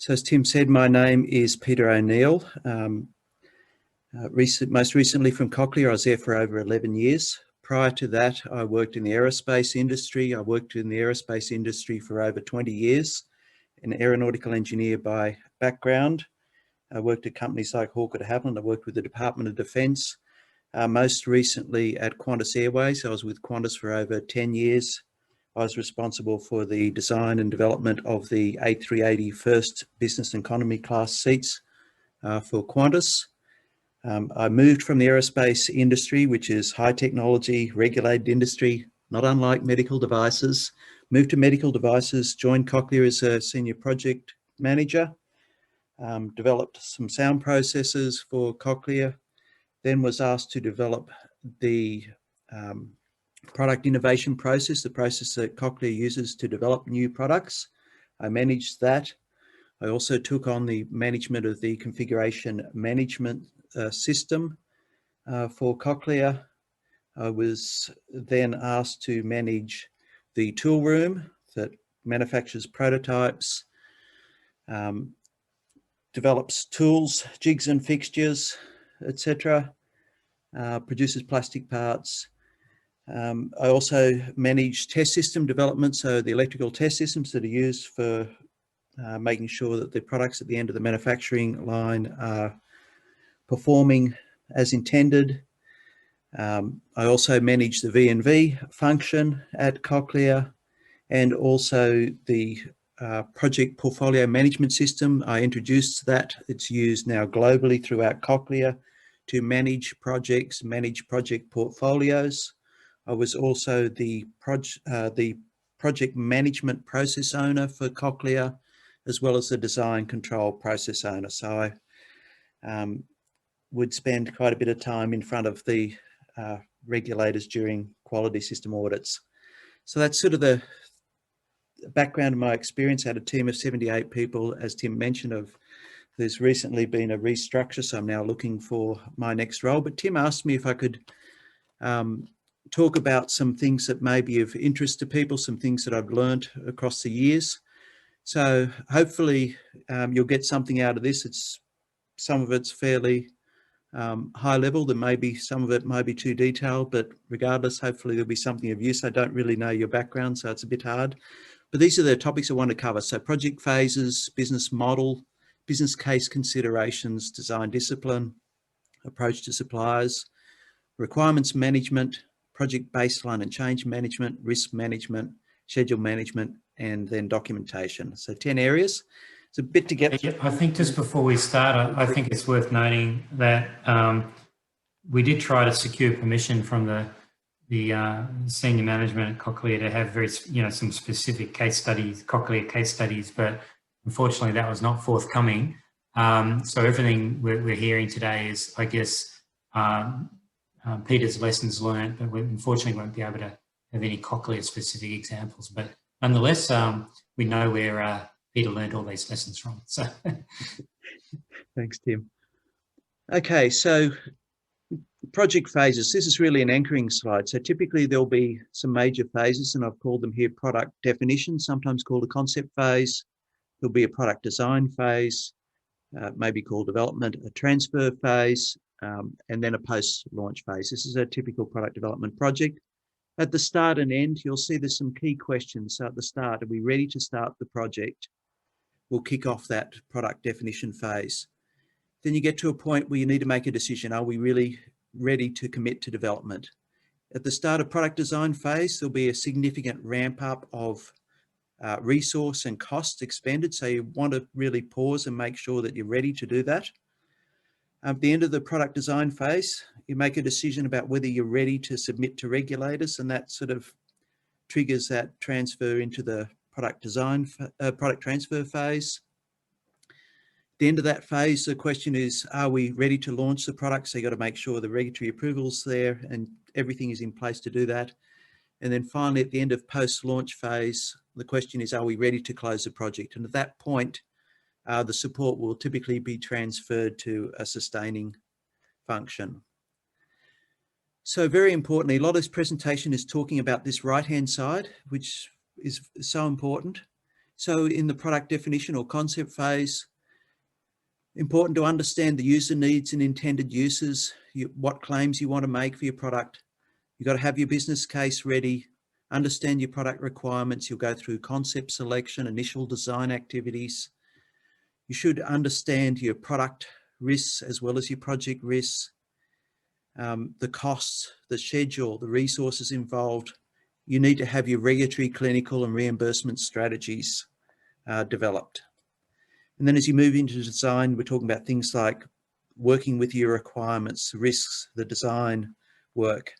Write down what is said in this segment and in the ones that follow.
So as Tim said, my name is Peter O'Neill. Most recently from Cochlear, I was there for over 11 years. Prior to that, I worked in the aerospace industry. I worked in the aerospace industry for over 20 years, an aeronautical engineer by background. I worked at companies like Havilland. I worked with the Department of Defence. Most recently at Qantas Airways, I was with Qantas for over 10 years. I was responsible for the design and development of the A380 first business and economy class seats for Qantas. I moved from the aerospace industry, which is high technology, regulated industry, not unlike medical devices. Moved to medical devices, joined Cochlear as a senior project manager, developed some sound processors for Cochlear, then was asked to develop the product innovation process, the process that Cochlear uses to develop new products. I managed that. I also took on the management of the configuration management system for Cochlear. I was then asked to manage the tool room that manufactures prototypes, develops tools, jigs and fixtures, etc., produces plastic parts. I also manage test system development, so the electrical test systems that are used for making sure that the products at the end of the manufacturing line are performing as intended. I also manage the V&V function at Cochlear, and also the project portfolio management system. I introduced that. It's used now globally throughout Cochlear to manage projects, manage project portfolios. I was also the project management process owner for Cochlear, as well as the design control process owner. So I would spend quite a bit of time in front of the regulators during quality system audits. So that's sort of the background of my experience. I had a team of 78 people, as Tim mentioned. There's recently been a restructure, so I'm now looking for my next role. But Tim asked me if I could talk about some things that may be of interest to people, some things that I've learned across the years. So hopefully you'll get something out of this. Some of it's fairly high level. There may be some of it might be too detailed, but regardless, hopefully there'll be something of use. I don't really know your background, so it's a bit hard. But these are the topics I want to cover. So project phases, business model, business case considerations, design discipline, approach to suppliers, requirements management, project baseline and change management, risk management, schedule management, and then documentation. So 10 areas. It's a bit to get through. I think just before we start, I think it's worth noting that we did try to secure permission from the senior management at Cochlear to have some specific case studies, Cochlear case studies, but unfortunately that was not forthcoming. So everything we're hearing today is, I guess, Peter's lessons learned, but we unfortunately won't be able to have any Cochlear specific examples. But nonetheless, we know where Peter learned all these lessons from. So, thanks, Tim. Okay, so project phases. This is really an anchoring slide. So typically there'll be some major phases, and I've called them here product definition, sometimes called a concept phase. There'll be a product design phase, maybe called development, a transfer phase, and then a post-launch phase. This is a typical product development project. At the start and end, you'll see there's some key questions. So at the start, are we ready to start the project? We'll kick off that product definition phase. Then you get to a point where you need to make a decision. Are we really ready to commit to development? At the start of product design phase, there'll be a significant ramp up of resource and cost expended. So you want to really pause and make sure that you're ready to do that. At the end of the product design phase, you make a decision about whether you're ready to submit to regulators, and that sort of triggers that transfer into the product transfer phase. At the end of that phase, the question is, are we ready to launch the product? So you've got to make sure the regulatory approval's there and everything is in place to do that. And then finally, at the end of post-launch phase, the question is, are we ready to close the project? And at that point, the support will typically be transferred to a sustaining function. So very importantly, a lot of this presentation is talking about this right-hand side, which is so important. So in the product definition or concept phase, important to understand the user needs and intended uses, what claims you want to make for your product. You've got to have your business case ready, understand your product requirements. You'll go through concept selection, initial design activities. You should understand your product risks as well as your project risks, the costs, the schedule, the resources involved. You need to have your regulatory, clinical and reimbursement strategies developed. And then as you move into design, we're talking about things like working with your requirements, risks, the design work,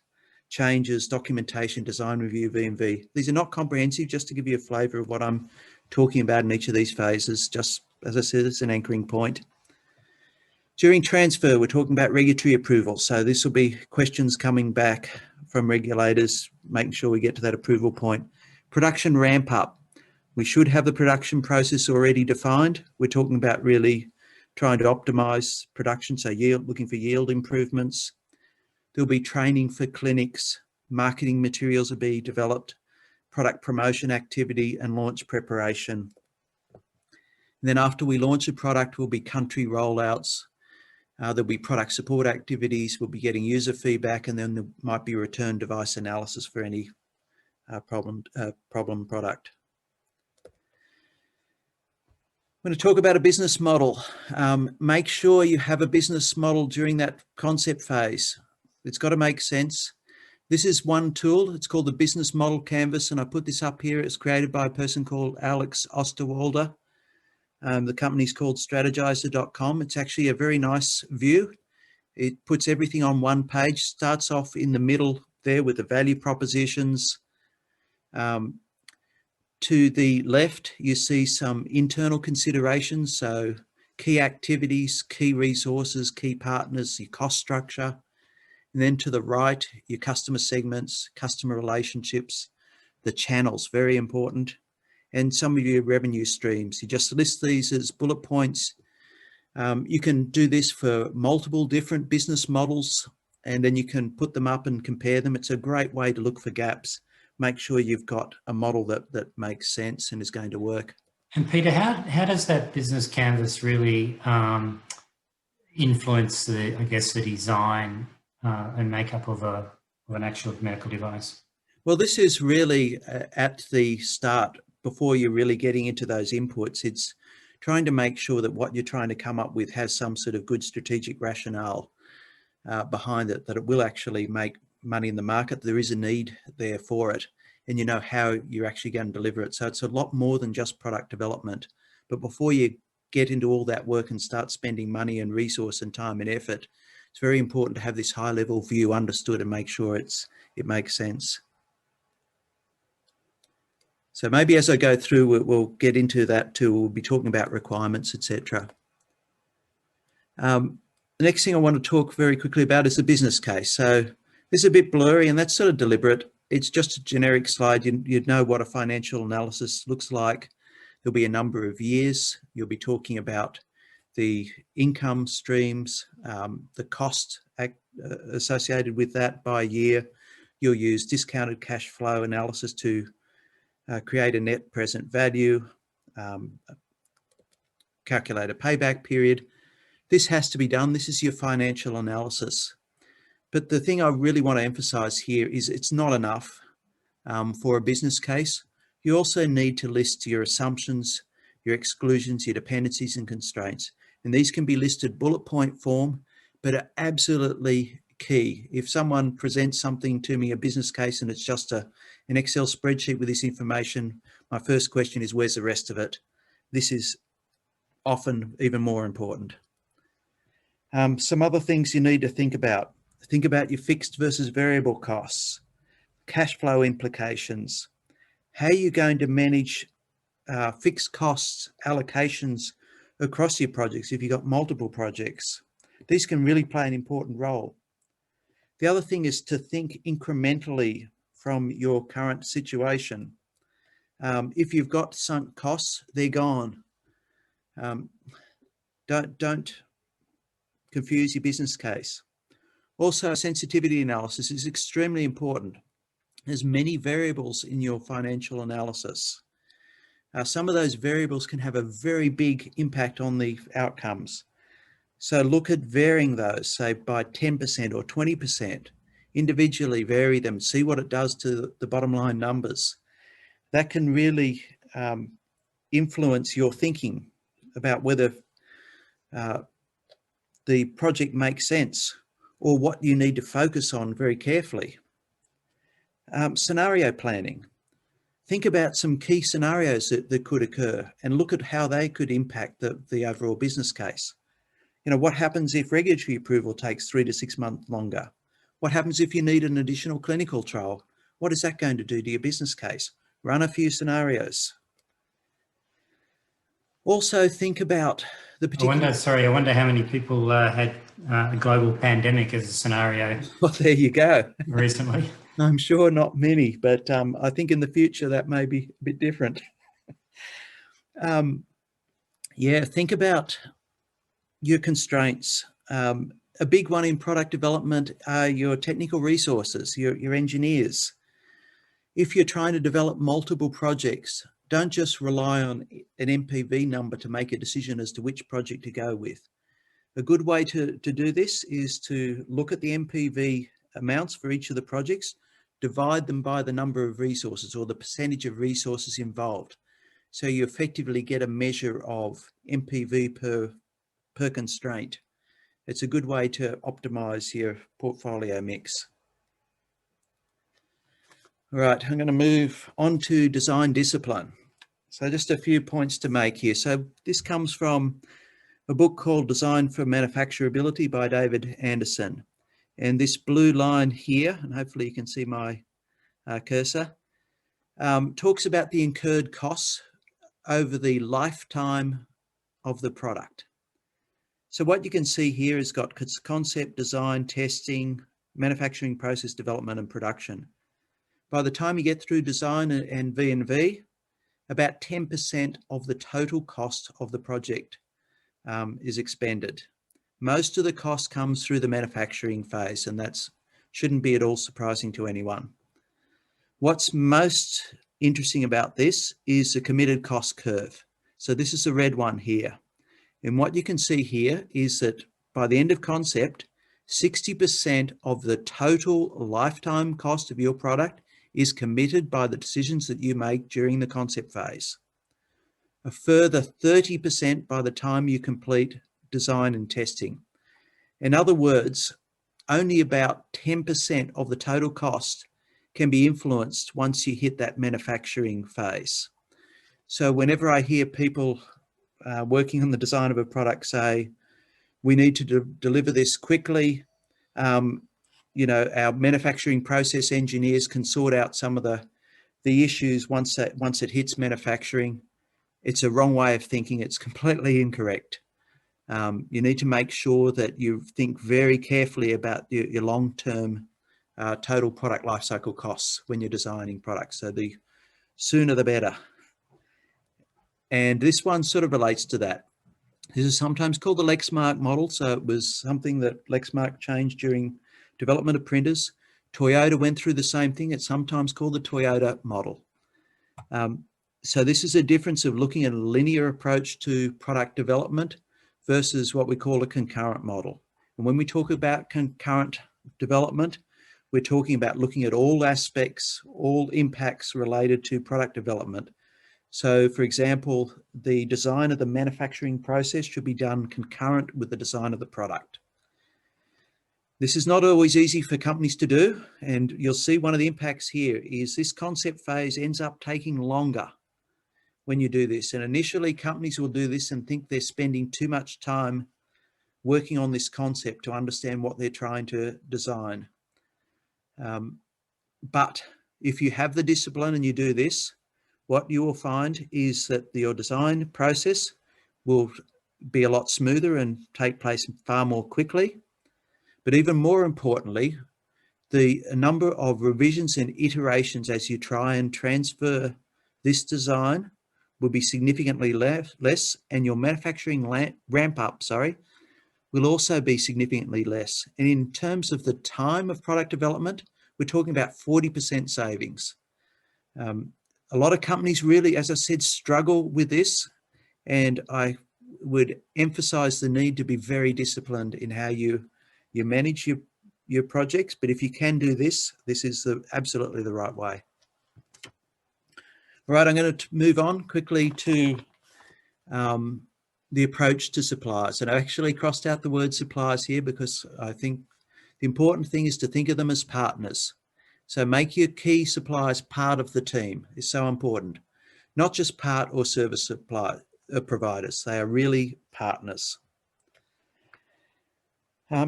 changes, documentation, design review, V&V. These are not comprehensive, just to give you a flavour of what I'm talking about in each of these phases, just as I said, it's an anchoring point. During transfer, we're talking about regulatory approval. So this will be questions coming back from regulators, making sure we get to that approval point. Production ramp up. We should have the production process already defined. We're talking about really trying to optimize production, so yield, looking for yield improvements. There'll be training for clinics, marketing materials will be developed, product promotion activity and launch preparation. And then after we launch a product, will be country rollouts. There'll be product support activities. We'll be getting user feedback, and then there might be return device analysis for any problem product. I'm going to talk about a business model. Make sure you have a business model during that concept phase. It's got to make sense. This is one tool. It's called the Business Model Canvas, and I put this up here. It's created by a person called Alex Osterwalder. The company's called strategizer.com. It's actually a very nice view. It puts everything on one page, starts off in the middle there with the value propositions. To the left, you see some internal considerations, so key activities, key resources, key partners, your cost structure. And then to the right, your customer segments, customer relationships, the channels, very important, and some of your revenue streams. You just list these as bullet points. You can do this for multiple different business models, and then you can put them up and compare them. It's a great way to look for gaps. Make sure you've got a model that makes sense and is going to work. And Peter, how does that business canvas really influence the design and makeup of an actual medical device? Well, this is really at the start, before you're really getting into those inputs. It's trying to make sure that what you're trying to come up with has some sort of good strategic rationale behind it, that it will actually make money in the market. There is a need there for it, and you know how you're actually going to deliver it. So it's a lot more than just product development. But before you get into all that work and start spending money and resource and time and effort, it's very important to have this high level view understood and make sure it makes sense. So maybe as I go through, we'll get into that too. We'll be talking about requirements, etc. The next thing I want to talk very quickly about is the business case. So this is a bit blurry, and that's sort of deliberate. It's just a generic slide. You'd know what a financial analysis looks like. There'll be a number of years. You'll be talking about the income streams, the cost associated with that by year. You'll use discounted cash flow analysis to create a net present value, calculate a payback period. This has to be done. This is your financial analysis. But the thing I really want to emphasize here is it's not enough for a business case. You also need to list your assumptions, your exclusions, your dependencies and constraints. And these can be listed bullet point form, but are absolutely key. If someone presents something to me, a business case, and it's just an Excel spreadsheet with this information, my first question is, where's the rest of it? This is often even more important. Some other things you need to think about. Think about your fixed versus variable costs, cash flow implications. How are you going to manage fixed costs, allocations across your projects if you've got multiple projects? These can really play an important role. The other thing is to think incrementally from your current situation. If you've got sunk costs, they're gone. Don't confuse your business case. Also, sensitivity analysis is extremely important. There's many variables in your financial analysis. Some of those variables can have a very big impact on the outcomes. So look at varying those, say by 10% or 20%. Individually vary them, see what it does to the bottom line numbers. That can really influence your thinking about whether the project makes sense or what you need to focus on very carefully. Scenario planning. Think about some key scenarios that could occur and look at how they could impact the overall business case. You know, what happens if regulatory approval takes 3 to 6 months longer? What happens if you need an additional clinical trial? What is that going to do to your business case? Run a few scenarios. Also think about the particular... I wonder how many people had a global pandemic as a scenario. Well, there you go. Recently. I'm sure not many, but I think in the future that may be a bit different. Yeah, think about your constraints. A big one in product development are your technical resources, your engineers. If you're trying to develop multiple projects, don't just rely on an MPV number to make a decision as to which project to go with. A good way to do this is to look at the MPV amounts for each of the projects, divide them by the number of resources or the percentage of resources involved. So you effectively get a measure of MPV per constraint. It's a good way to optimize your portfolio mix. All right, I'm going to move on to design discipline. So just a few points to make here. So this comes from a book called Design for Manufacturability by David Anderson. And this blue line here, and hopefully you can see my cursor, talks about the incurred costs over the lifetime of the product. So what you can see here is got concept, design, testing, manufacturing process development and production. By the time you get through design and V&V, about 10% of the total cost of the project is expended. Most of the cost comes through the manufacturing phase, and that shouldn't be at all surprising to anyone. What's most interesting about this is the committed cost curve. So this is the red one here. And what you can see here is that by the end of concept, 60% of the total lifetime cost of your product is committed by the decisions that you make during the concept phase. A further 30% by the time you complete design and testing. In other words, only about 10% of the total cost can be influenced once you hit that manufacturing phase. So whenever I hear people working on the design of a product say, we need to deliver this quickly, you know, our manufacturing process engineers can sort out some of the issues once it hits manufacturing. It's a wrong way of thinking. It's completely incorrect. You need to make sure that you think very carefully about your long-term total product lifecycle costs when you're designing products. So the sooner the better. And this one sort of relates to that. This is sometimes called the Lexmark model. So it was something that Lexmark changed during development of printers. Toyota went through the same thing. It's sometimes called the Toyota model. So this is a difference of looking at a linear approach to product development versus what we call a concurrent model. And when we talk about concurrent development, we're talking about looking at all aspects, all impacts related to product development. So for example, the design of the manufacturing process should be done concurrent with the design of the product. This is not always easy for companies to do, and you'll see one of the impacts here is this concept phase ends up taking longer when you do this. And initially companies will do this and think they're spending too much time working on this concept to understand what they're trying to design. But if you have the discipline and you do this, what you will find is that your design process will be a lot smoother and take place far more quickly. But even more importantly, the number of revisions and iterations as you try and transfer this design will be significantly less, and your manufacturing ramp up, will also be significantly less. And in terms of the time of product development, we're talking about 40% savings. A lot of companies really, as I said, struggle with this, and I would emphasize the need to be very disciplined in how you manage your projects. But if you can do this, this is absolutely the right way. All right, I'm going to move on quickly to the approach to suppliers. And I actually crossed out the word suppliers here because I think the important thing is to think of them as partners. So make your key suppliers part of the team is so important. Not just part or service providers. They are really partners.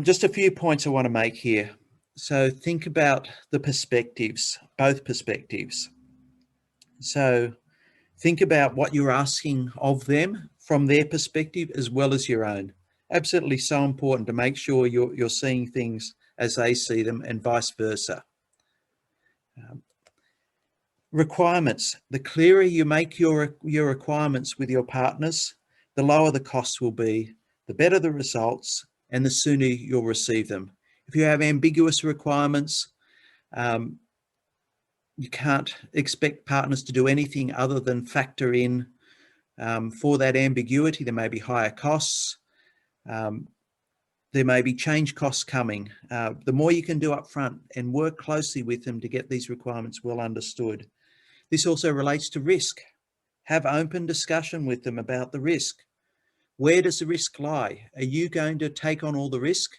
Just a few points I want to make here. So think about the perspectives, both perspectives. So think about what you're asking of them from their perspective as well as your own. Absolutely so important to make sure you're seeing things as they see them and vice versa. Requirements. The clearer you make your requirements with your partners, the lower the costs will be, the better the results, and the sooner you'll receive them. If you have ambiguous requirements, you can't expect partners to do anything other than factor in for that ambiguity. There may be higher costs. There may be change costs coming. The more you can do up front and work closely with them to get these requirements well understood. This also relates to risk. Have open discussion with them about the risk. Where does the risk lie? Are you going to take on all the risk?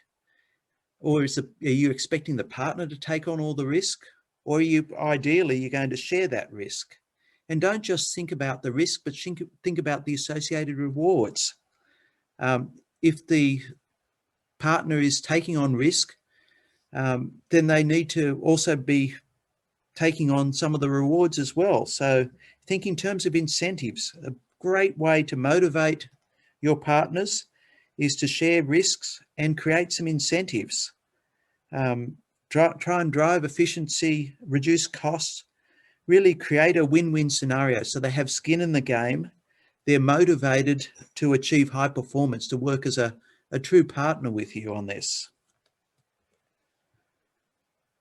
Or are you expecting the partner to take on all the risk? Or ideally, you're going to share that risk? And don't just think about the risk, but think about the associated rewards. If the partner is taking on risk, then they need to also be taking on some of the rewards as well. So think in terms of incentives. A great way to motivate your partners is to share risks and create some incentives. Try and drive efficiency, reduce costs, really create a win-win scenario so they have skin in the game. They're motivated to achieve high performance, to work as a true partner with you on this.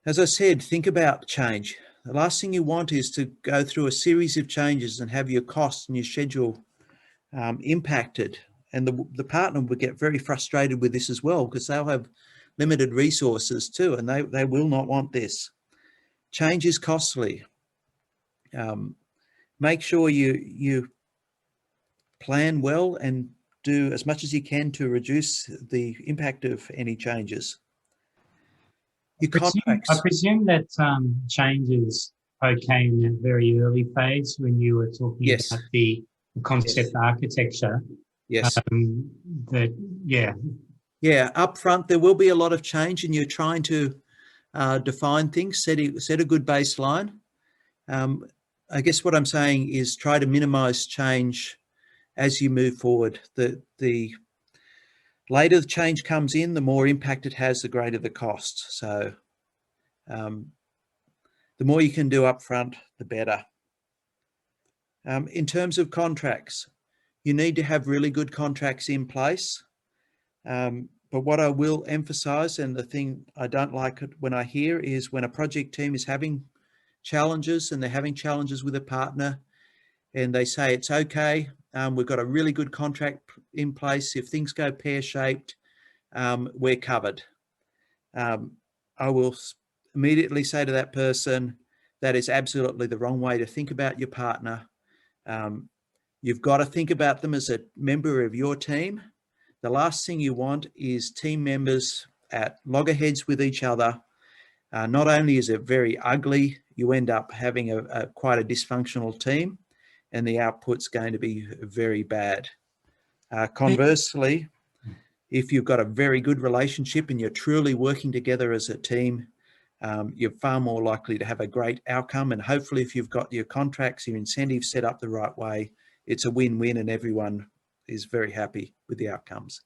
As I said, think about change. The last thing you want is to go through a series of changes and have your costs and your schedule impacted. And the partner would get very frustrated with this as well because they'll have limited resources too, and they will not want this. Change is costly. Make sure you plan well and do as much as you can to reduce the impact of any changes. I presume that change is okay in that very early phase when you were talking about the concept architecture. Yes. Yeah, up front, there will be a lot of change and you're trying to define things, set a good baseline. I guess what I'm saying is try to minimize change as you move forward. The later the change comes in, the more impact it has, the greater the cost. So the more you can do up front, the better. In terms of contracts, you need to have really good contracts in place. But what I will emphasize, and the thing I don't like it when I hear, is when a project team is having challenges and they're having challenges with a partner and they say, it's okay, we've got a really good contract in place. If things go pear-shaped, we're covered. I will immediately say to that person, that is absolutely the wrong way to think about your partner. You've got to think about them as a member of your team. The last thing you want is team members at loggerheads with each other. Not only is it very ugly, you end up having quite a dysfunctional team and the output's going to be very bad. Conversely, if you've got a very good relationship and you're truly working together as a team, you're far more likely to have a great outcome. And hopefully if you've got your contracts, your incentives set up the right way, it's a win-win and everyone is very happy with the outcomes.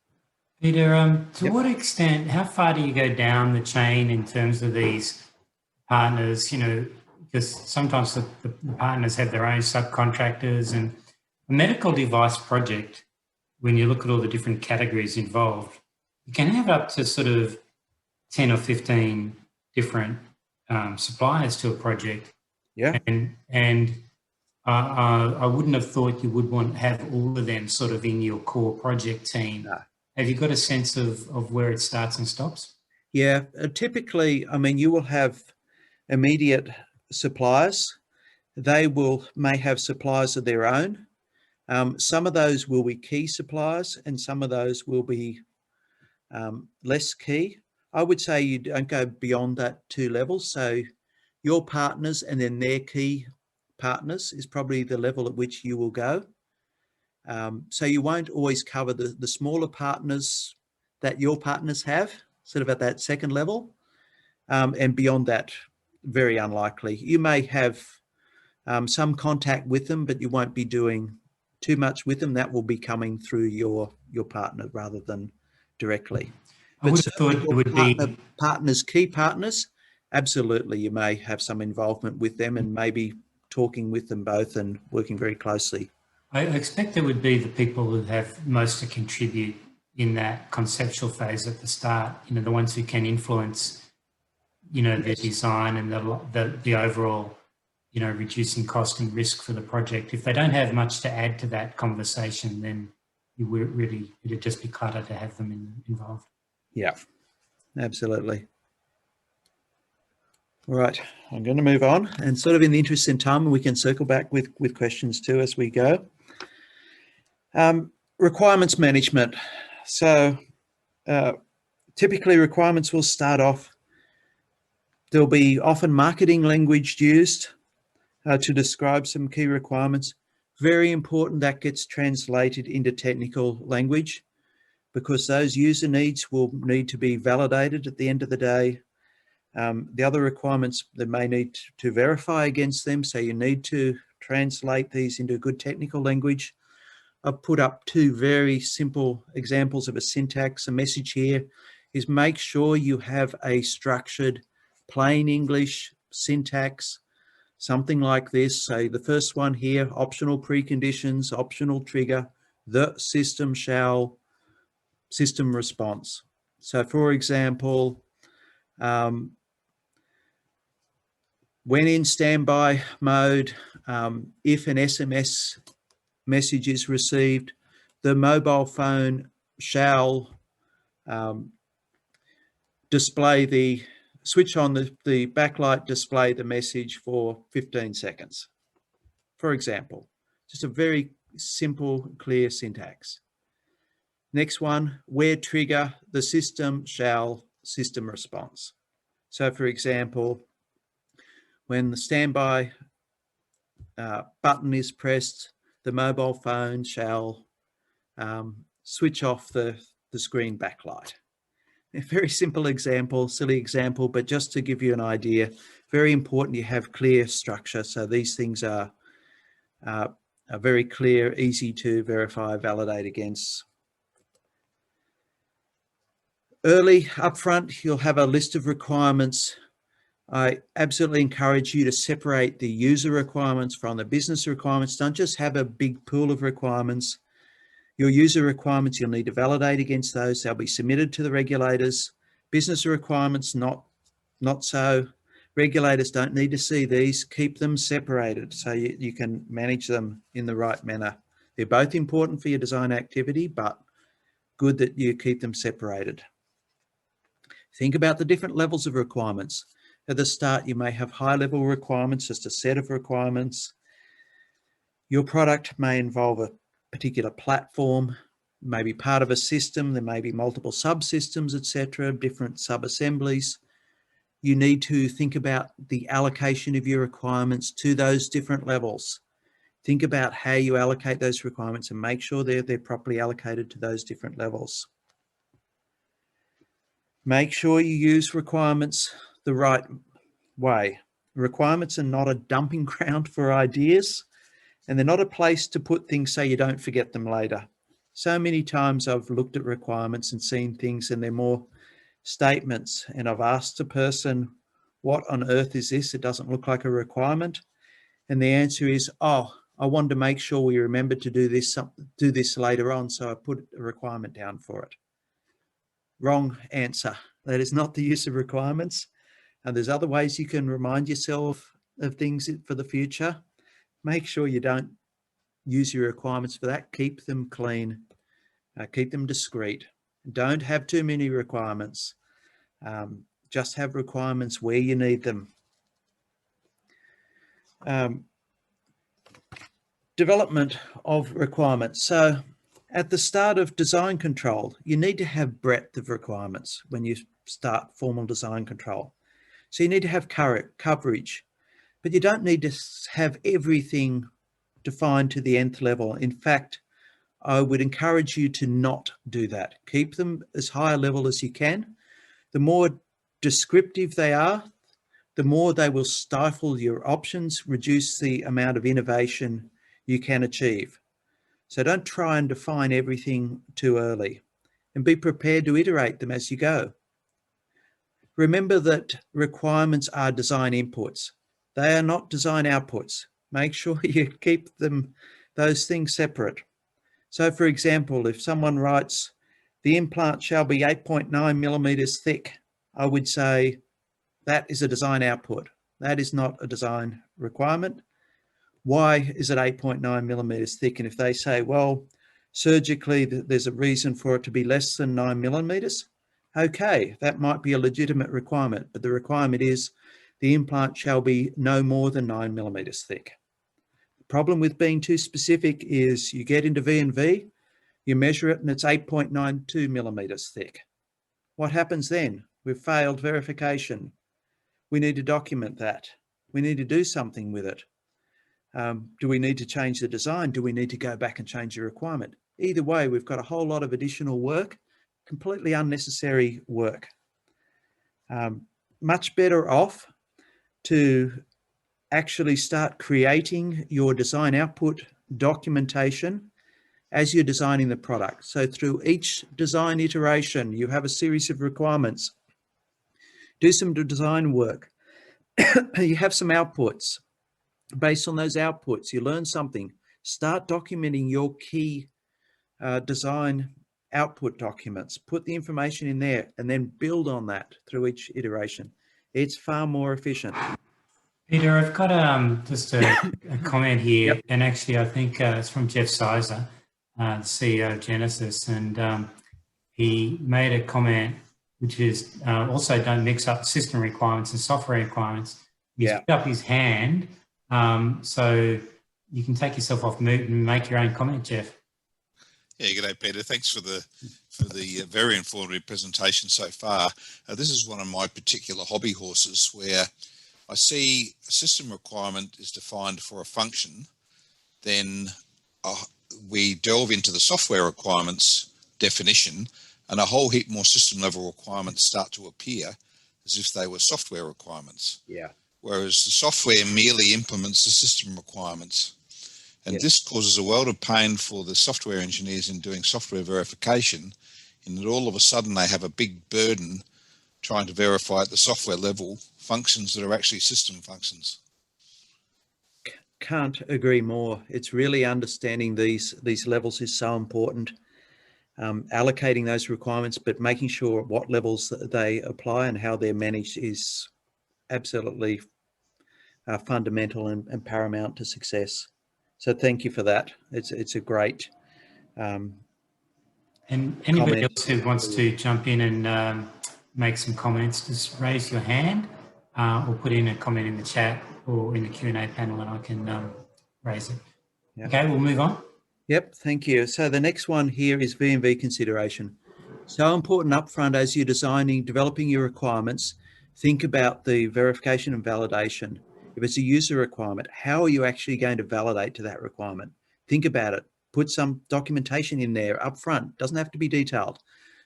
Peter, to what extent, how far do you go down the chain in terms of these partners, because sometimes the partners have their own subcontractors, and a medical device project, when you look at all the different categories involved, you can have up to sort of 10 or 15 different suppliers to a project. Yeah. And I wouldn't have thought you would want to have all of them sort of in your core project team. No. Have you got a sense of where it starts and stops? Yeah, typically, I mean, you will have immediate suppliers. They may have suppliers of their own. Some of those will be key suppliers and some of those will be less key. I would say you don't go beyond that 2 levels. So your partners and then their key partners is probably the level at which you will go. So you won't always cover the smaller partners that your partners have, sort of at that second level. And beyond that, very unlikely. You may have some contact with them, but you won't be doing too much with them. That will be coming through your partner rather than directly. I would have thought it would be partners, key partners. Absolutely, you may have some involvement with them and maybe talking with them both and working very closely. I expect it would be the people who have most to contribute in that conceptual phase at the start, the ones who can influence, the design and the overall, reducing cost and risk for the project. If they don't have much to add to that conversation, then it'd just be clutter to have them involved. Yeah, absolutely. All right, I'm going to move on, and sort of in the interest in time, we can circle back with questions too as we go. Requirements management. So typically requirements will start off, there'll be often marketing language used to describe some key requirements. Very important that gets translated into technical language, because those user needs will need to be validated at the end of the day. The other requirements that may need to verify against them, so you need to translate these into good technical language. I've put up 2 very simple examples of a syntax. A message here is make sure you have a structured, plain English syntax, something like this. So the first one here, optional preconditions, optional trigger, the system shall, system response. So for example, when in standby mode, if an SMS message is received, the mobile phone shall switch on the backlight, display the message for 15 seconds. For example, just a very simple, clear syntax. Next one, where trigger, the system shall, system response. So for example, when the standby button is pressed, the mobile phone shall switch off the screen backlight. A very simple example, silly example, but just to give you an idea, very important you have clear structure. So these things are very clear, easy to verify, validate against. Early upfront, you'll have a list of requirements. I absolutely encourage you to separate the user requirements from the business requirements. Don't just have a big pool of requirements. Your user requirements, you'll need to validate against those. They'll be submitted to the regulators. Business requirements, not so. Regulators don't need to see these. Keep them separated so you can manage them in the right manner. They're both important for your design activity, but good that you keep them separated. Think about the different levels of requirements. At the start, you may have high-level requirements, just a set of requirements. Your product may involve a particular platform, maybe part of a system. There may be multiple subsystems, etc., different sub-assemblies. You need to think about the allocation of your requirements to those different levels. Think about how you allocate those requirements and make sure they're properly allocated to those different levels. Make sure you use requirements the right way. Requirements are not a dumping ground for ideas, and they're not a place to put things so you don't forget them later. So many times I've looked at requirements and seen things and they're more statements, and I've asked a person, what on earth is this? It doesn't look like a requirement. And the answer is, oh, I wanted to make sure we remember to do this later on, so I put a requirement down for it. Wrong answer. That is not the use of requirements. And there's other ways you can remind yourself of things for the future. make sure you don't use your requirements for that. Keep them clean, keep them discreet. Don't have too many requirements. Just have requirements where you need them. Development of requirements. So at the start of design control, you need to have breadth of requirements when you start formal design control. So you need to have coverage, but you don't need to have everything defined to the nth level. In fact, I would encourage you to not do that. Keep them as high a level as you can. The more descriptive they are, the more they will stifle your options, reduce the amount of innovation you can achieve. So don't try and define everything too early, and be prepared to iterate them as you go. Remember that requirements are design inputs. They are not design outputs. Make sure you keep those things separate. So for example, if someone writes, the implant shall be 8.9 millimeters thick, I would say that is a design output. That is not a design requirement. Why is it 8.9 millimeters thick? And if they say, well, surgically, there's a reason for it to be less than 9 millimeters, okay, that might be a legitimate requirement, but the requirement is the implant shall be no more than 9 millimeters thick. The problem with being too specific is you get into V&V, you measure it and it's 8.92 millimeters thick. What happens then? We've failed verification. We need to document that. We need to do something with it. Do we need to change the design? Do we need to go back and change the requirement? Either way, we've got a whole lot of additional work, completely unnecessary work. Much better off to actually start creating your design output documentation as you're designing the product. So through each design iteration, you have a series of requirements. Do some design work. You have some outputs. Based on those outputs, you learn something. Start documenting your key design output documents. Put the information in there and then build on that through each iteration. It's far more efficient. Peter, I've got just a comment here, yep. And actually I think it's from Jeff Sizer, the CEO of Genesis, and he made a comment which is also don't mix up system requirements and software requirements. He's put up his hand, so you can take yourself off mute and make your own comment, Jeff. Yeah, g'day, Peter. Thanks for the very informative presentation so far. This is one of my particular hobby horses where I see a system requirement is defined for a function, then we delve into the software requirements definition, and a whole heap more system level requirements start to appear as if they were software requirements. Yeah. Whereas the software merely implements the system requirements. And this causes a world of pain for the software engineers in doing software verification, in that all of a sudden they have a big burden trying to verify at the software level functions that are actually system functions. Can't agree more. It's really understanding these levels is so important. Allocating those requirements, but making sure what levels they apply and how they're managed is absolutely fundamental and paramount to success. So thank you for that. It's a great and anybody else who wants to jump in and make some comments, just raise your hand or put in a comment in the chat or in the Q&A panel, and I can raise it. Yep. Okay, we'll move on. Yep, thank you. So the next one here is V&V consideration. So important upfront as you're developing your requirements, think about the verification and validation. If it's a user requirement, how are you actually going to validate to that requirement? Think about it. Put some documentation in there up front. Doesn't have to be detailed.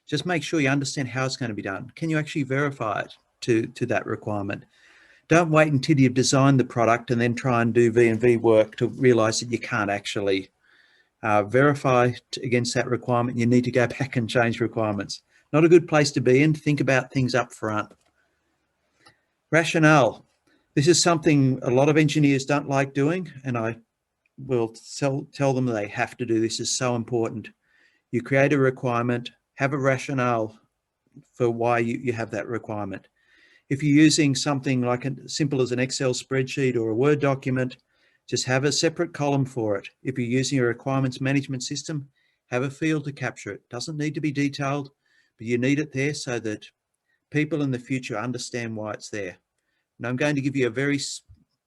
Just make sure you understand how it's going to be done. Can you actually verify it to that requirement? Don't wait until you've designed the product and then try and do V&V work to realize that you can't actually verify against that requirement. You need to go back and change requirements. Not a good place to be in. Think about things up front. Rationale. This is something a lot of engineers don't like doing, and I will tell them they have to do. This is so important. You create a requirement, have a rationale for why you have that requirement. If you're using something like as simple as an Excel spreadsheet or a Word document, Just have a separate column for it. If you're using a requirements management system, have a field to capture it. Doesn't need to be detailed, but you need it there so that people in the future understand why it's there. And I'm going to give you a very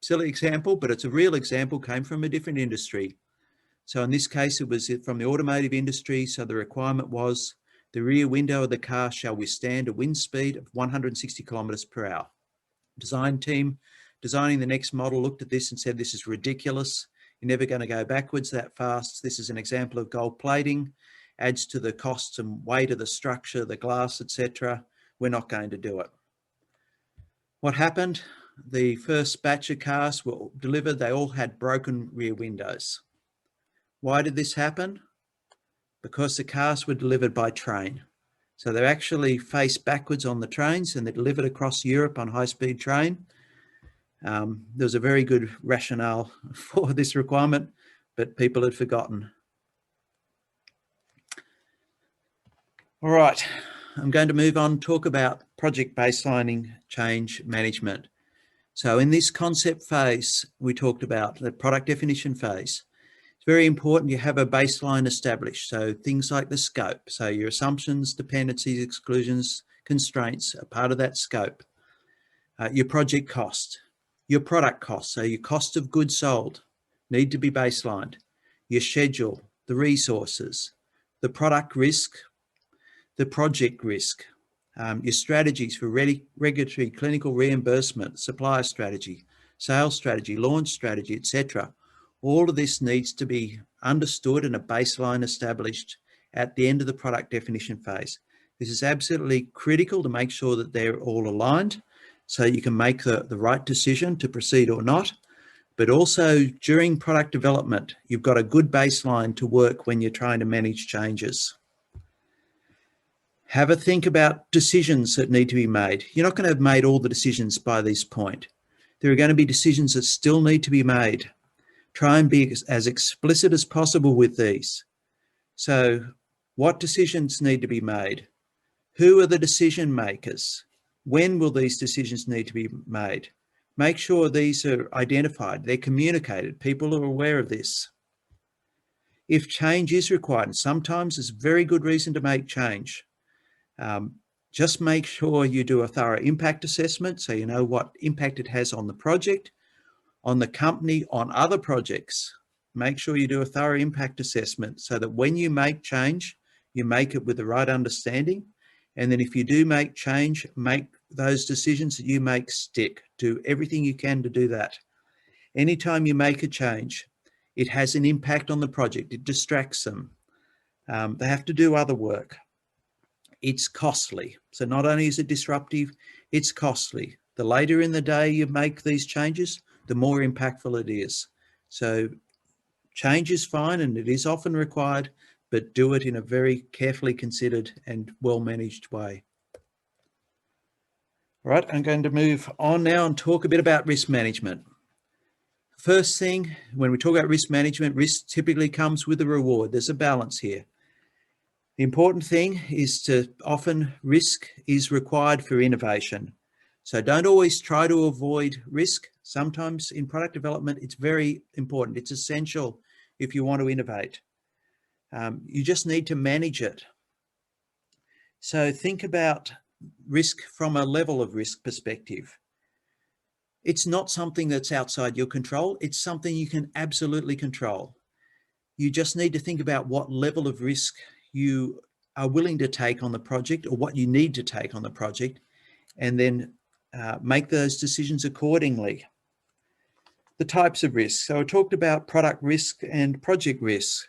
silly example, but it's a real example, came from a different industry. So in this case, it was from the automotive industry. So the requirement was the rear window of the car shall withstand a wind speed of 160 kilometers per hour. Design team designing the next model looked at this and said, this is ridiculous. You're never going to go backwards that fast. This is an example of gold plating, adds to the costs and weight of the structure, the glass, etc. We're not going to do it. What happened? The first batch of cars were delivered. They all had broken rear windows. Why did this happen? Because the cars were delivered by train. So they're actually faced backwards on the trains and they're delivered across Europe on high-speed train. There was a very good rationale for this requirement, but people had forgotten. All right, I'm going to move on, talk about project baselining change management. So in this concept phase, we talked about the product definition phase. It's very important you have a baseline established. So things like the scope. So your assumptions, dependencies, exclusions, constraints are part of that scope. Your project cost, your product cost. So your cost of goods sold need to be baselined. Your schedule, the resources, the product risk, the project risk, your strategies for regulatory clinical reimbursement, supplier strategy, sales strategy, launch strategy, etc. All of this needs to be understood and a baseline established at the end of the product definition phase. This is absolutely critical to make sure that they're all aligned so you can make the right decision to proceed or not. But also during product development, you've got a good baseline to work when you're trying to manage changes. Have a think about decisions that need to be made. You're not going to have made all the decisions by this point. There are going to be decisions that still need to be made. Try and be as explicit as possible with these. So what decisions need to be made? Who are the decision makers? When will these decisions need to be made? Make sure these are identified, they're communicated, people are aware of this. If change is required, and sometimes there's very good reason to make change, just make sure you do a thorough impact assessment so you know what impact it has on the project, on the company, on other projects. Make sure you do a thorough impact assessment so that when you make change, you make it with the right understanding. And then if you do make change, make those decisions that you make stick. Do everything you can to do that. Anytime you make a change, it has an impact on the project. It distracts them. They have to do other work. It's costly. So not only is it disruptive, it's costly. The later in the day you make these changes, the more impactful it is. So change is fine and it is often required, but do it in a very carefully considered and well-managed way. All right, I'm going to move on now and talk a bit about risk management. First thing, when we talk about risk management, risk typically comes with a reward. There's a balance here. The important thing is to often risk is required for innovation. So don't always try to avoid risk. Sometimes in product development, it's very important. It's essential if you want to innovate. You just need to manage it. So think about risk from a level of risk perspective. It's not something that's outside your control. It's something you can absolutely control. You just need to think about what level of risk you are willing to take on the project or what you need to take on the project, and then make those decisions accordingly. The types of risks. So I talked about product risk and project risk.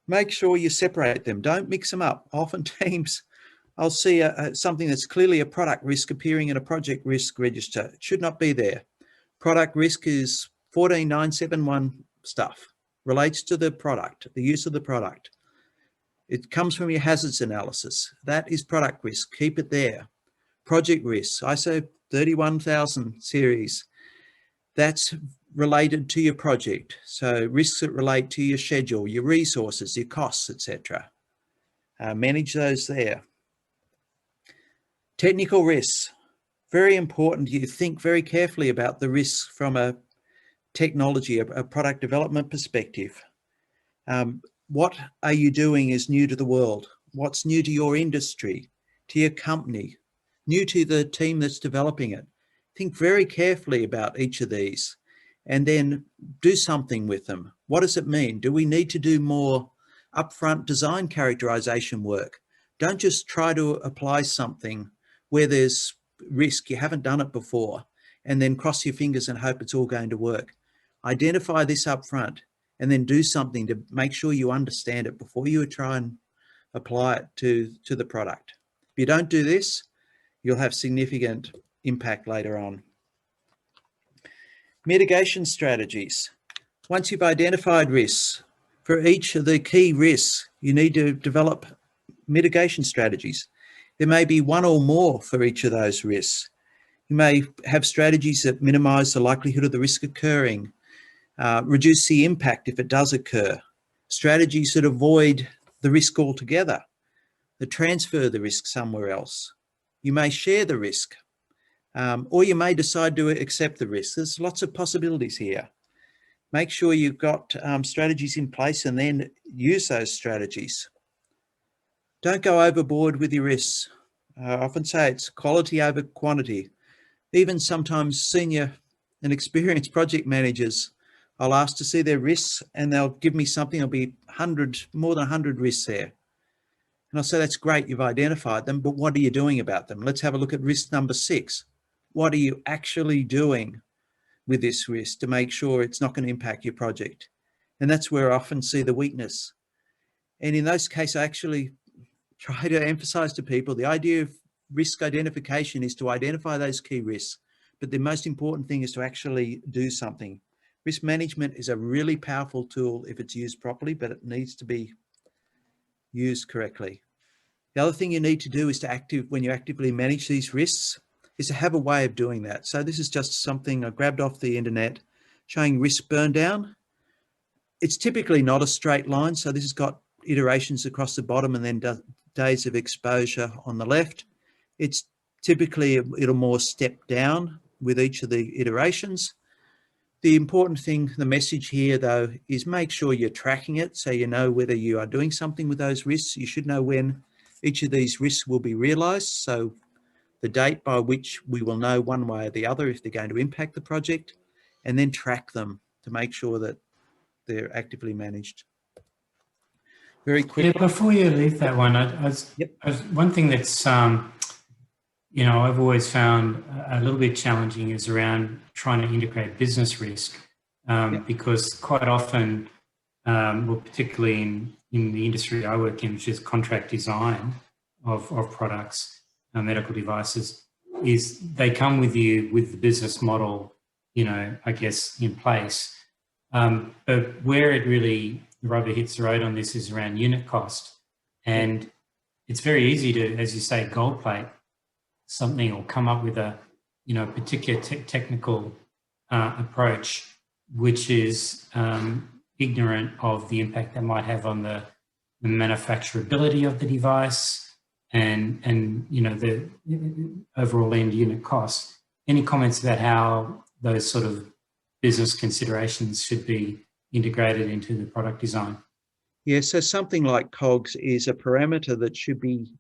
Make sure you separate them. Don't mix them up. Often teams, I'll see something that's clearly a product risk appearing in a project risk register. It should not be there. Product risk is 14971 stuff, relates to the product, the use of the product. It comes from your hazards analysis. That is product risk. Keep it there. Project risk, ISO 31000 series. That's related to your project. So risks that relate to your schedule, your resources, your costs, etc. Manage those there. Technical risks. Very important. You think very carefully about the risks from a technology, a product development perspective. What are you doing is new to the world? What's new to your industry, to your company, new to the team that's developing it? Think very carefully about each of these and then do something with them. What does it mean? Do we need to do more upfront design characterization work? Don't just try to apply something where there's risk, you haven't done it before, and then cross your fingers and hope it's all going to work. Identify this up front and then do something to make sure you understand it before you try and apply it to the product. If you don't do this, you'll have significant impact later on. Mitigation strategies. Once you've identified risks, for each of the key risks, you need to develop mitigation strategies. There may be one or more for each of those risks. You may have strategies that minimize the likelihood of the risk occurring, reduce the impact if it does occur, strategies that avoid the risk altogether, that transfer the risk somewhere else. You may share the risk, or you may decide to accept the risk. There's lots of possibilities here. Make sure you've got strategies in place and then use those strategies. Don't go overboard with your risks. I often say it's quality over quantity. Even sometimes senior and experienced project managers, I'll ask to see their risks and they'll give me something, there'll be more than 100 risks there. And I'll say, that's great, you've identified them, but what are you doing about them? Let's have a look at risk number 6. What are you actually doing with this risk to make sure it's not going to impact your project? And that's where I often see the weakness. And in those cases, I actually try to emphasize to people the idea of risk identification is to identify those key risks, but the most important thing is to actually do something. Risk management is a really powerful tool if it's used properly, but it needs to be used correctly. The other thing you need to do is when you actively manage these risks, is to have a way of doing that. So this is just something I grabbed off the internet showing risk burn down. It's typically not a straight line. So this has got iterations across the bottom and then days of exposure on the left. It's typically, it'll more step down with each of the iterations. The important thing, the message here though, is make sure you're tracking it so you know whether you are doing something with those risks. You should know when each of these risks will be realized. So the date by which we will know one way or the other if they're going to impact the project, and then track them to make sure that they're actively managed. Very quickly. Yeah, before you leave that one, one thing that's, you know, I've always found a little bit challenging is around trying to integrate business risk, because quite often, well, particularly in the industry I work in, which is contract design of products, medical devices, is they come with you with the business model, you know, I guess in place. But where it really, the rubber hits the road on this is around unit cost. And it's very easy to, as you say, gold plate something or come up with a, you know, particular technical approach, which is ignorant of the impact that might have on the manufacturability of the device and you know, the overall end unit cost. Any comments about how those sort of business considerations should be integrated into the product design? Yeah, so something like COGS is a parameter that should be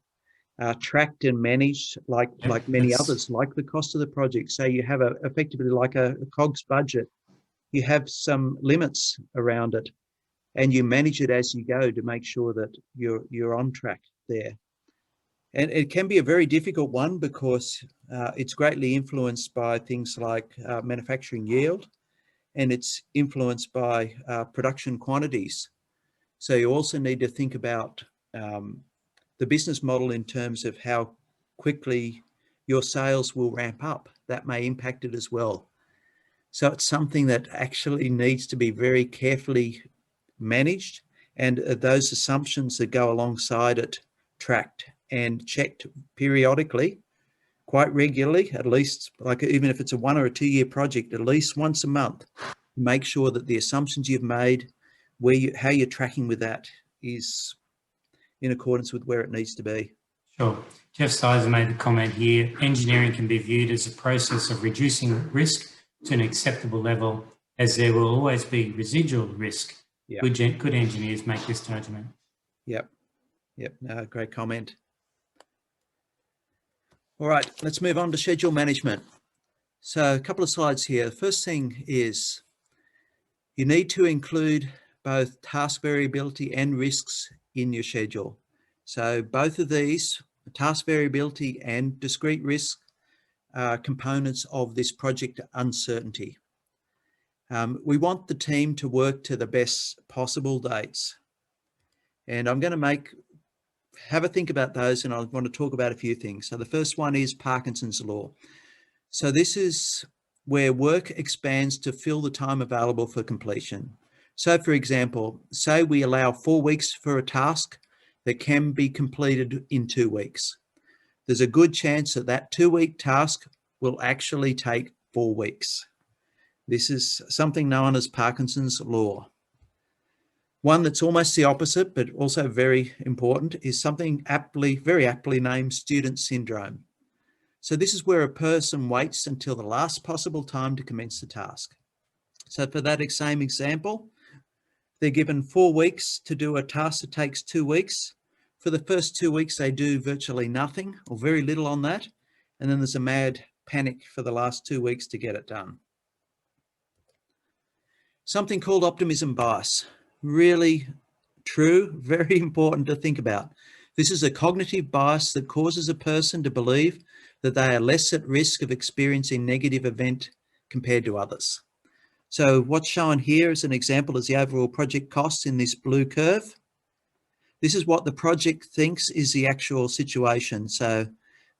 tracked and managed like many others, like the cost of the project. So you have effectively like a COGS budget. You have some limits around it and you manage it as you go to make sure that you're on track there. And it can be a very difficult one because it's greatly influenced by things like manufacturing yield, and it's influenced by production quantities. So you also need to think about the business model in terms of how quickly your sales will ramp up. That may impact it as well. So it's something that actually needs to be very carefully managed, and those assumptions that go alongside it tracked and checked periodically, quite regularly, at least, like even if it's a 1 or a 2 year project, at least once a month. Make sure that the assumptions you've made, how you're tracking with that, is in accordance with where it needs to be. Sure. Jeff Sizer made the comment here, engineering can be viewed as a process of reducing risk to an acceptable level as there will always be residual risk. Yeah. Good engineers make this judgment. Yep. No, great comment. All right, let's move on to schedule management. So a couple of slides here. The first thing is you need to include both task variability and risks in your schedule. So both of these, task variability and discrete risk, are components of this project uncertainty. We want the team to work to the best possible dates. And I'm going to have a think about those, and I want to talk about a few things. So the first one is Parkinsons Law. So this is where work expands to fill the time available for completion. So for example, say we allow 4 weeks for a task that can be completed in 2 weeks. There's a good chance that that 2-week task will actually take 4 weeks. This is something known as Parkinson's Law. One that's almost the opposite, but also very important, is something very aptly named student syndrome. So this is where a person waits until the last possible time to commence the task. So for that same example, they're given 4 weeks to do a task that takes 2 weeks. For the first 2 weeks, they do virtually nothing or very little on that. And then there's a mad panic for the last 2 weeks to get it done. Something called optimism bias. Really true, very important to think about. This is a cognitive bias that causes a person to believe that they are less at risk of experiencing negative event compared to others. So what's shown here as an example is the overall project costs in this blue curve. This is what the project thinks is the actual situation. So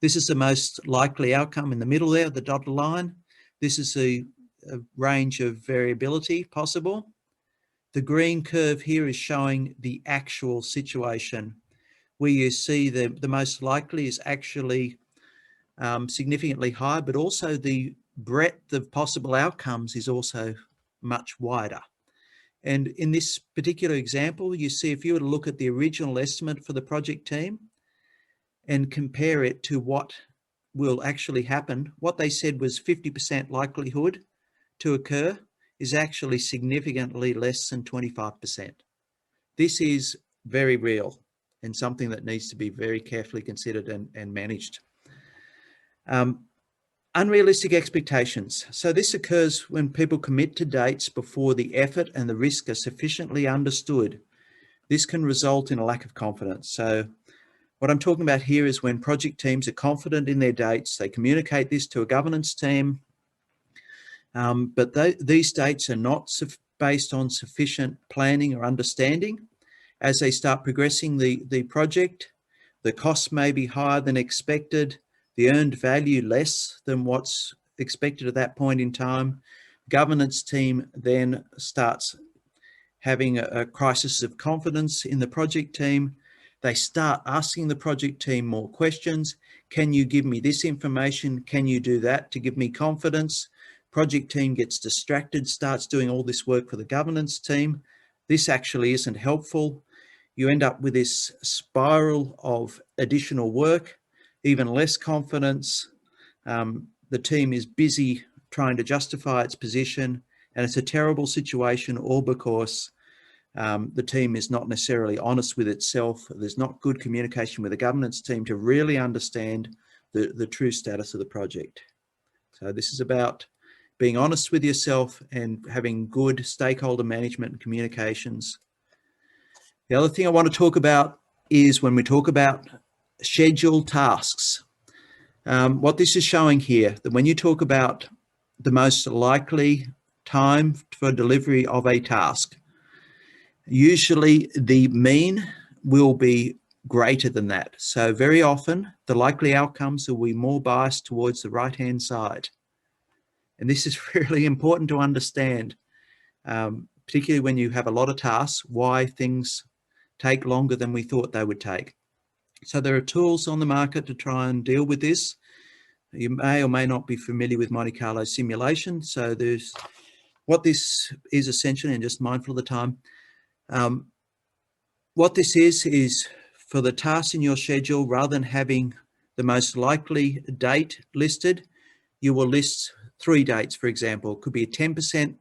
this is the most likely outcome in the middle there, the dotted line. This is the range of variability possible. The green curve here is showing the actual situation, where you see the most likely is actually significantly higher, but also the breadth of possible outcomes is also much wider. And in this particular example, you see if you were to look at the original estimate for the project team and compare it to what will actually happen, what they said was 50% likelihood to occur is actually significantly less than 25%. This is very real and something that needs to be very carefully considered and managed. Unrealistic expectations. So this occurs when people commit to dates before the effort and the risk are sufficiently understood. This can result in a lack of confidence. So what I'm talking about here is when project teams are confident in their dates, they communicate this to a governance team, but these dates are not based on sufficient planning or understanding. As they start progressing the project, the costs may be higher than expected, the earned value less than what's expected at that point in time. Governance team then starts having a crisis of confidence in the project team. They start asking the project team more questions. Can you give me this information? Can you do that to give me confidence? Project team gets distracted, starts doing all this work for the governance team. This actually isn't helpful. You end up with this spiral of additional work, even less confidence. The team is busy trying to justify its position, and it's a terrible situation, all because the team is not necessarily honest with itself. There's not good communication with the governance team to really understand the true status of the project. So this is about being honest with yourself and having good stakeholder management and communications. The other thing I want to talk about is when we talk about scheduled tasks. What this is showing here, that when you talk about the most likely time for delivery of a task, usually the mean will be greater than that. So very often the likely outcomes will be more biased towards the right-hand side. And this is really important to understand, particularly when you have a lot of tasks, why things take longer than we thought they would take. So there are tools on the market to try and deal with this. You may or may not be familiar with Monte Carlo simulation. So there's what this is essentially, and just mindful of the time. What this is for the tasks in your schedule, rather than having the most likely date listed, you will list 3 dates, for example. It could be a 10%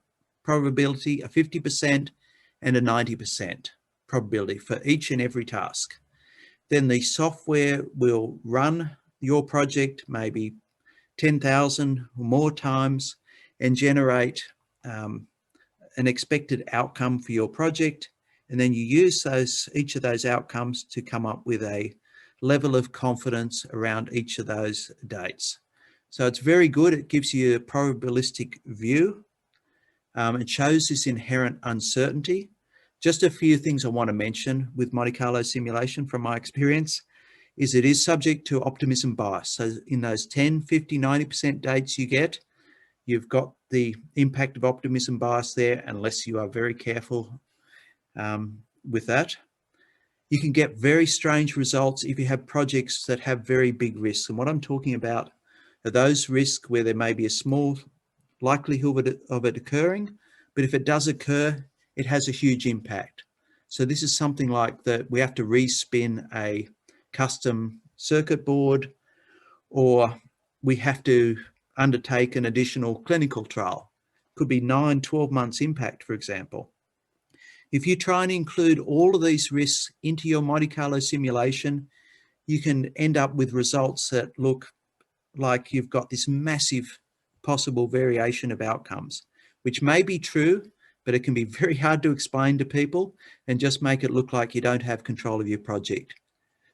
probability, a 50%, and a 90% probability for each and every task. Then the software will run your project maybe 10,000 or more times and generate an expected outcome for your project. And then you use each of those outcomes to come up with a level of confidence around each of those dates. So it's very good. It gives you a probabilistic view. It shows this inherent uncertainty. Just a few things I want to mention with Monte Carlo simulation from my experience is it is subject to optimism bias. So in those 10, 50, 90% dates you get, you've got the impact of optimism bias there unless you are very careful with that. You can get very strange results if you have projects that have very big risks. And what I'm talking about are those risks where there may be a small likelihood of it occurring, but if it does occur, it has a huge impact. So this is something like that we have to respin a custom circuit board, or we have to undertake an additional clinical trial. Could be 9, 12 months impact, for example. If you try and include all of these risks into your Monte Carlo simulation, you can end up with results that look like you've got this massive possible variation of outcomes, which may be true, but it can be very hard to explain to people and just make it look like you don't have control of your project.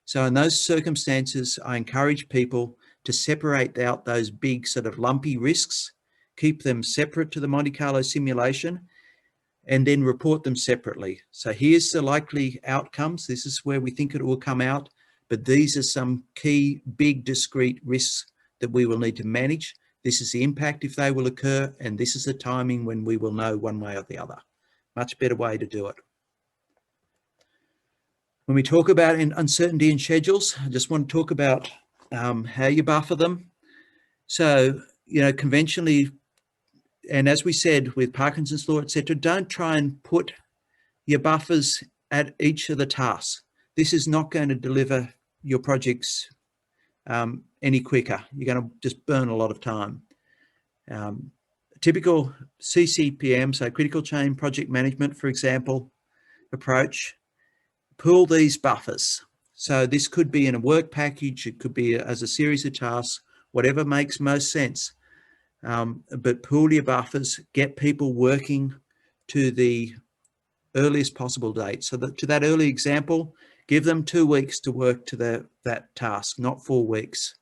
So in those circumstances, I encourage people to separate out those big sort of lumpy risks, keep them separate to the Monte Carlo simulation, and then report them separately. So here's the likely outcomes. This is where we think it will come out, but these are some key big discrete risks that we will need to manage. This is the impact if they will occur, and this is the timing when we will know one way or the other. Much better way to do it. When we talk about uncertainty in schedules, I just want to talk about how you buffer them. So, conventionally, and as we said with Parkinsons Law, etc., don't try and put your buffers at each of the tasks. This is not going to deliver your projects any quicker. You're going to just burn a lot of time. Typical CCPM, so critical chain project management, for example, approach, pool these buffers. So this could be in a work package, it could be as a series of tasks, whatever makes most sense. But pool your buffers, get people working to the earliest possible date. So to that early example, give them 2 weeks to work to that task, not 4 weeks,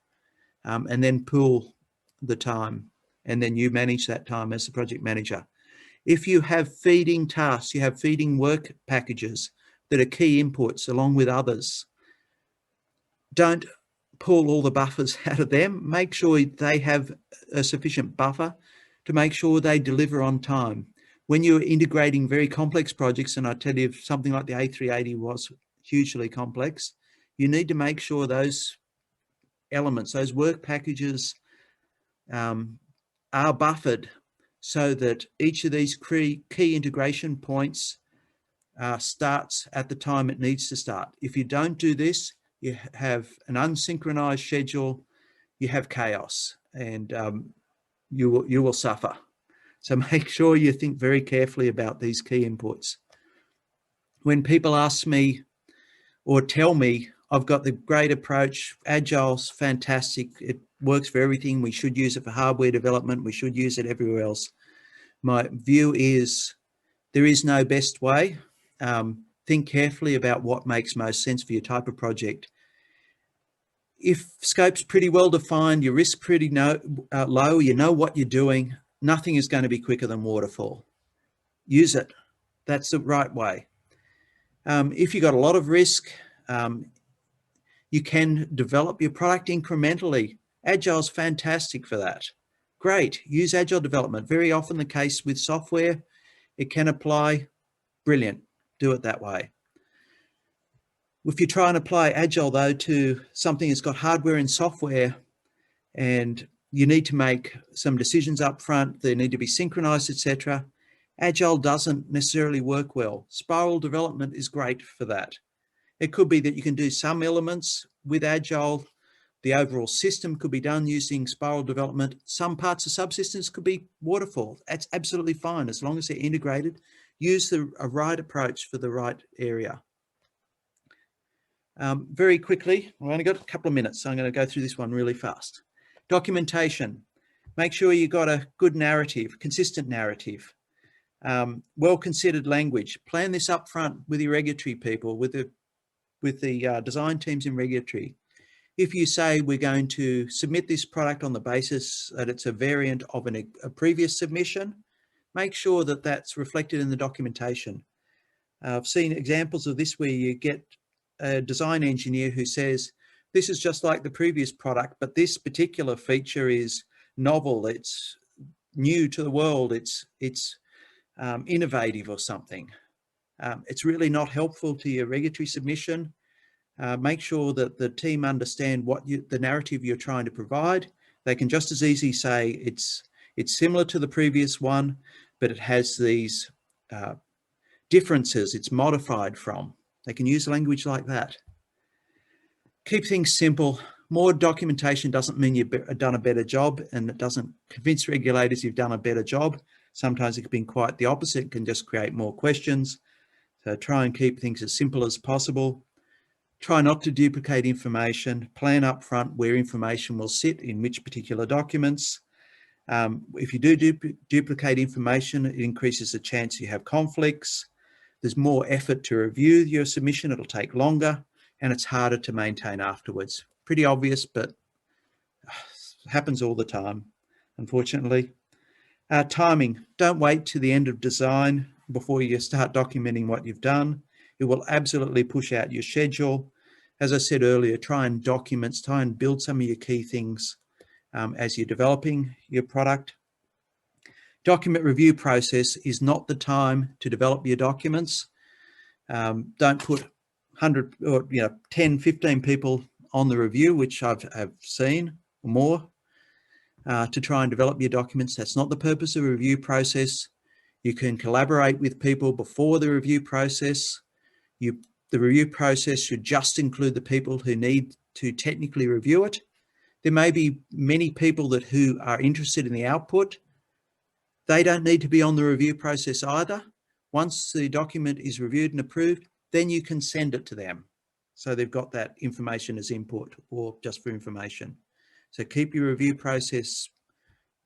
and then pool the time. And then you manage that time as the project manager. If you have feeding tasks, you have feeding work packages that are key inputs along with others, don't pull all the buffers out of them. Make sure they have a sufficient buffer to make sure they deliver on time. When you're integrating very complex projects, and I tell you something like the A380 was hugely complex, you need to make sure those elements, those work packages are buffered so that each of these key integration points starts at the time it needs to start. If you don't do this, you have an unsynchronized schedule, you have chaos, and you will suffer. So make sure you think very carefully about these key inputs. When people ask me or tell me, I've got the great approach, Agile's fantastic, it works for everything, we should use it for hardware development, we should use it everywhere else. My view is there is no best way. Think carefully about what makes most sense for your type of project. If scope's pretty well defined, your risk pretty low, you know what you're doing, nothing is going to be quicker than waterfall. Use it. That's the right way. If you've got a lot of risk, you can develop your product incrementally. Agile's fantastic for that. Great, use Agile development. Very often the case with software, it can apply. Brilliant, do it that way. If you try and apply Agile though to something that's got hardware and software, and you need to make some decisions up front, they need to be synchronized, etc., Agile doesn't necessarily work well. Spiral development is great for that. It could be that you can do some elements with Agile The overall system could be done using spiral development. Some parts of subsystems could be waterfall. That's absolutely fine as long as they're integrated. Use a right approach for the right area. Very quickly, I've only got a couple of minutes, so I'm going to go through this one really fast. Documentation. Make sure you've got a good narrative, consistent narrative. Well-considered language. Plan this up front with your regulatory people, with the design teams in regulatory. If you say we're going to submit this product on the basis that it's a variant of a previous submission, make sure that that's reflected in the documentation. I've seen examples of this where you get a design engineer who says, this is just like the previous product, but this particular feature is novel, it's new to the world, it's innovative or something. It's really not helpful to your regulatory submission. Make sure that the team understand what the narrative you're trying to provide. They can just as easily say it's similar to the previous one, but it has these differences it's modified from. They can use language like that. Keep things simple. More documentation doesn't mean you've done a better job, and it doesn't convince regulators you've done a better job. Sometimes it can be quite the opposite. It can just create more questions. So try and keep things as simple as possible. Try not to duplicate information. Plan up front where information will sit in which particular documents. If you do duplicate information, it increases the chance you have conflicts. There's more effort to review your submission. It'll take longer, and it's harder to maintain afterwards. Pretty obvious, but happens all the time, unfortunately. Timing. Don't wait to the end of design before you start documenting what you've done. It will absolutely push out your schedule. As I said earlier, try and build some of your key things as you're developing your product. Document review process is not the time to develop your documents. Don't put 100 or 10, 15 people on the review, which I've seen or more, to try and develop your documents. That's not the purpose of a review process. You can collaborate with people before the review process. The review process should just include the people who need to technically review it. There may be many people who are interested in the output. They don't need to be on the review process either. Once the document is reviewed and approved, then you can send it to them. So they've got that information as input or just for information. So keep your review process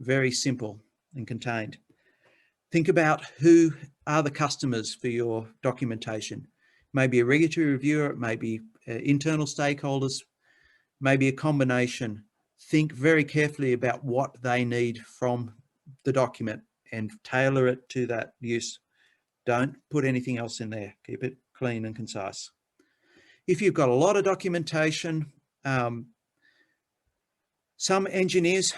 very simple and contained. Think about who are the customers for your documentation. Maybe a regulatory reviewer, it may be internal stakeholders, maybe a combination. Think very carefully about what they need from the document and tailor it to that use. Don't put anything else in there. Keep it clean and concise. If you've got a lot of documentation, some engineers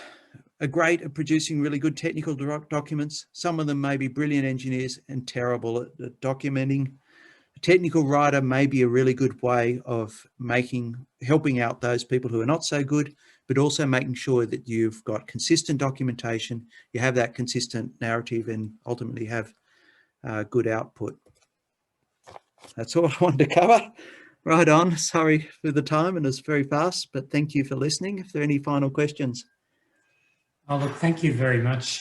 are great at producing really good technical documents. Some of them may be brilliant engineers and terrible at documenting. A technical writer may be a really good way of helping out those people who are not so good, but also making sure that you've got consistent documentation, you have that consistent narrative, and ultimately have good output. That's all I wanted to cover. Right on. Sorry for the time, and it's very fast, but thank you for listening. If there are any final questions. Oh, look, thank you very much,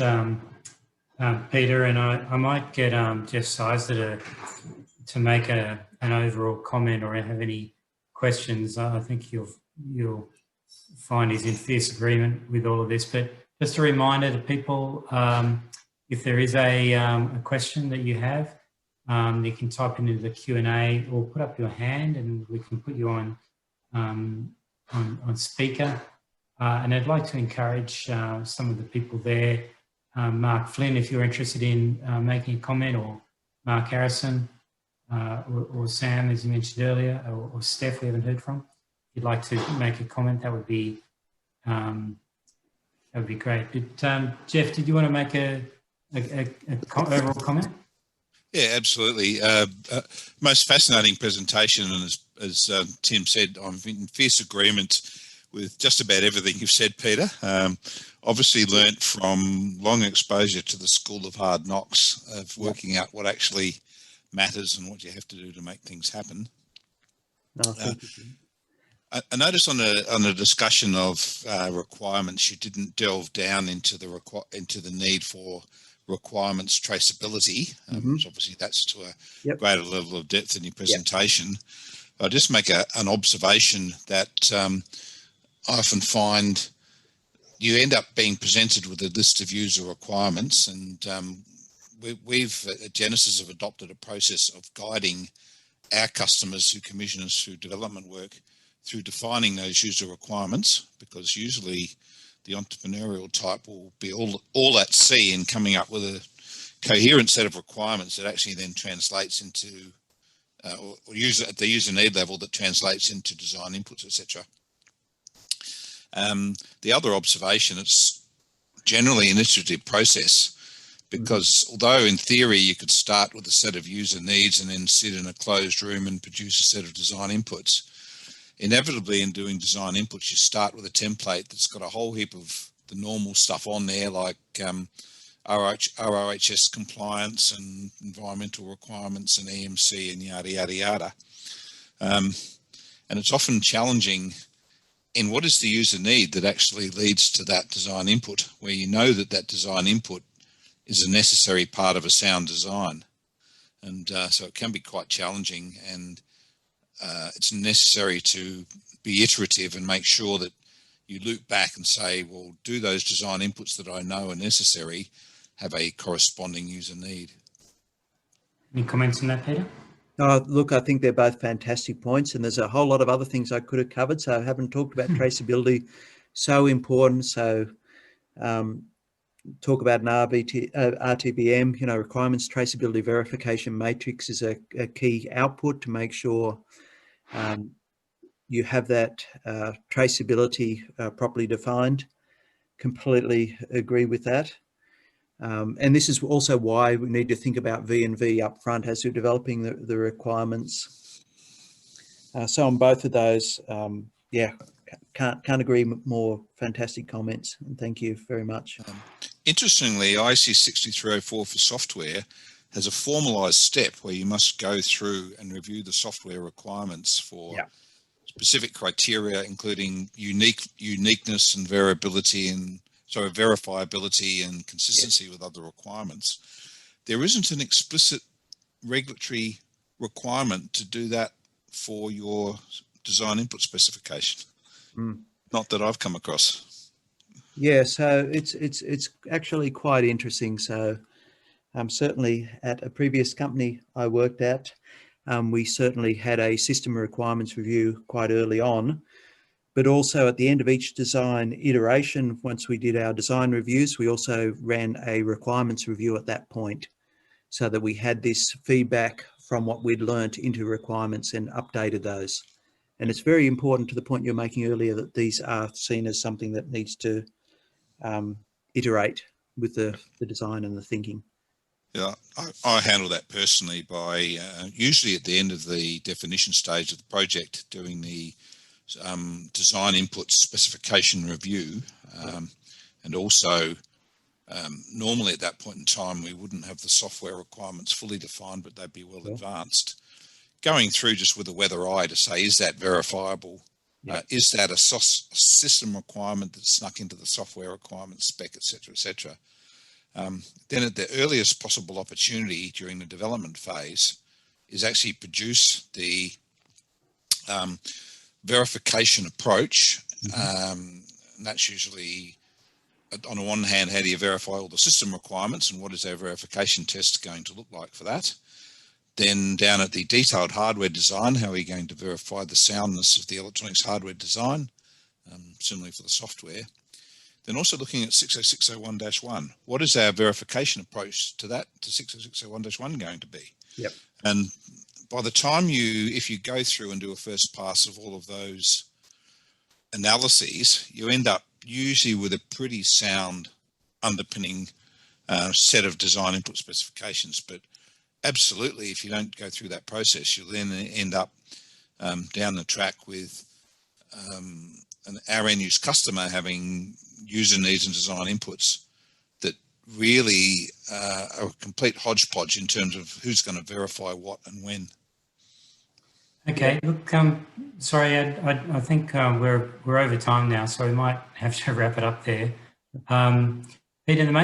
Peter. And I might get Jeff Sizer to make an overall comment or have any questions. I think you'll find he's in fierce agreement with all of this. But just a reminder to people, if there is a question that you have, you can type it into the Q&A or put up your hand, and we can put you on speaker. And I'd like to encourage some of the people there, Mark Flynn, if you're interested in making a comment, or Mark Harrison, or Sam, as you mentioned earlier, or Steph, we haven't heard from. If you'd like to make a comment, that would be great. But Jeff, did you want to make a overall comment? Yeah, absolutely. Most fascinating presentation, and as Tim said, I'm in fierce agreement with just about everything you've said, Peter. Obviously learnt from long exposure to the school of hard knocks of working out what actually matters and what you have to do to make things happen. No, thank you. I noticed on a discussion of requirements, you didn't delve down into the need for requirements traceability. So obviously, that's to a greater level of depth in your presentation. I'll just make an observation that I often find you end up being presented with a list of user requirements, and we've at Genesis have adopted a process of guiding our customers who commission us through development work through defining those user requirements, because usually the entrepreneurial type will be all at sea in coming up with a coherent set of requirements that actually then translates into or use at the user need level that translates into design inputs, etc. The other observation, it's generally an iterative process, because although in theory you could start with a set of user needs and then sit in a closed room and produce a set of design inputs, inevitably in doing design inputs you start with a template that's got a whole heap of the normal stuff on there, like ROHS compliance and environmental requirements and EMC and yada yada yada, and it's often challenging in what is the user need that actually leads to that design input, where you know that that design input is a necessary part of a sound design. And so it can be quite challenging, and it's necessary to be iterative and make sure that you loop back and say, well, do those design inputs that I know are necessary have a corresponding user need? Any comments on that, Peter? Look, I think they're both fantastic points, and there's a whole lot of other things I could have covered. So I haven't talked about traceability, so important. So talk about an RTBM, requirements traceability verification matrix is a key output to make sure you have that traceability properly defined. Completely agree with that. And this is also why we need to think about V&V up front as we're developing the requirements. So on both of those, can't agree more. Fantastic comments, and thank you very much. Interestingly, IC 6304 for software has a formalized step where you must go through and review the software requirements for specific criteria, including uniqueness and variability and verifiability and consistency with other requirements. There isn't an explicit regulatory requirement to do that for your design input specification. Not that I've come across. Yeah, so it's actually quite interesting. So certainly at a previous company I worked at, we certainly had a system requirements review quite early on, but also at the end of each design iteration, once we did our design reviews, we also ran a requirements review at that point, so that we had this feedback from what we'd learned into requirements and updated those. And it's very important, to the point you're making earlier, that these are seen as something that needs to iterate with the design and the thinking. Yeah, I handle that personally by usually at the end of the definition stage of the project, doing the design input specification review, and also normally at that point in time we wouldn't have the software requirements fully defined, but they'd be well advanced. Going through just with a weather eye to say, is that verifiable? Is that a system requirement that's snuck into the software requirement spec, etc., etc.? Then at the earliest possible opportunity during the development phase is actually produce the verification approach. And that's usually, on the one hand, how do you verify all the system requirements and what is our verification test going to look like for that? Then down at the detailed hardware design, how are you going to verify the soundness of the electronics hardware design? Similarly for the software. Then also looking at 60601-1, what is our verification approach to that, to 60601-1 going to be? And by the time if you go through and do a first pass of all of those analyses, you end up usually with a pretty sound underpinning set of design input specifications. But absolutely, if you don't go through that process, you'll then end up down the track with our end-use customer having user needs and design inputs that really are a complete hodgepodge in terms of who's going to verify what and when. Okay, look, sorry, Ed, I think we're over time now, so we might have to wrap it up there. Peter, the main